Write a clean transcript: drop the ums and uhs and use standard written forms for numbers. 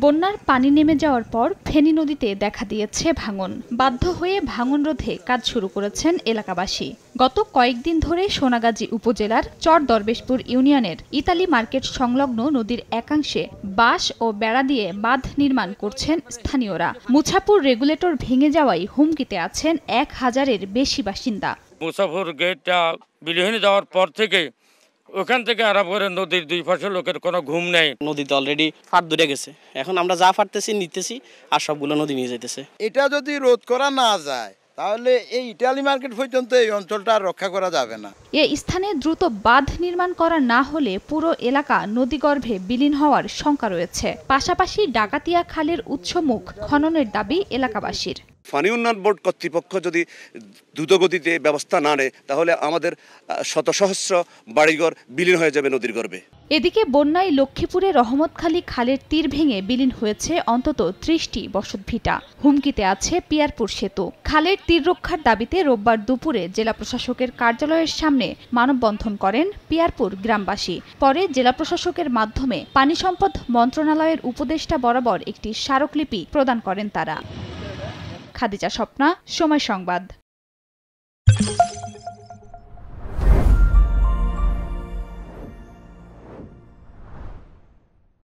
বন্যার পানি নেমে যাওয়ার পর ফেনী নদীতে দেখা দিয়েছে ভাঙন। বাধ্য হয়ে ভাঙন রোধে কাজ শুরু করেছেন এলাকাবাসী। গত কয়েকদিন ধরে সোনাগাজী উপজেলার চর দরবেশপুর ইউনিয়নের ইতালি মার্কেট সংলগ্ন নদীর একাংশে বাঁশ ও বেড়া দিয়ে বাঁধ নির্মাণ করছেন স্থানীয়রা। মুছাপুর রেগুলেটর ভেঙে যাওয়ায় হুমকিতে আছেন 1000-এর বেশি বাসিন্দা। মুছাপুর গেটটা বিলীন যাওয়ার পর থেকে ওখান থেকে আরম্ভ করে নদীর দুই পাশে লোকের কোনো ঘুম নেই। নদীতে অলরেডি ফাট ধরে গেছে, এখন আমরা যা ফাটতেছি নিতেছি আর সবগুলো নদী নিয়ে যাইতেছে। এটা যদি রোধ করা না যায় তাহলে এই ইটালি মার্কেট পর্যন্ত এই অঞ্চলটা রক্ষা করা যাবে না। এই স্থানে দ্রুত বাঁধ নির্মাণ করা না হলে পুরো এলাকা নদীগর্ভে বিলীন হওয়ার শঙ্কা রয়েছে। পাশাপাশি ডাকাতিয়া খালের উৎসমুখ খননের দাবি এলাকাবাসীর। পানি উন্নয়ন বোর্ড কর্তৃপক্ষ যদি দ্রুতগতিতে ব্যবস্থা না নেয় তাহলে আমাদের শত সহস্র বাড়িঘর বিলীন হয়ে যাবে নদীর গর্ভে। এদিকে বন্যায় লক্ষ্মীপুরে রহমতখালী খালের তীর ভেঙে বিলীন হয়েছে অন্তত 30টি বসতভিটা। হুমকিতে আছে পিয়ারপুর সেতু। খালের তীর রক্ষার দাবিতে রোববার দুপুরে জেলা প্রশাসকের কার্যালয়ের সামনে মানববন্ধন করেন পিয়ারপুর গ্রামবাসী। পরে জেলা প্রশাসকের মাধ্যমে পানি সম্পদ মন্ত্রণালয়ের উপদেষ্টা বরাবর একটি স্মারকলিপি প্রদান করেন তারা। খাদিজা স্বপ্না, সময় সংবাদ।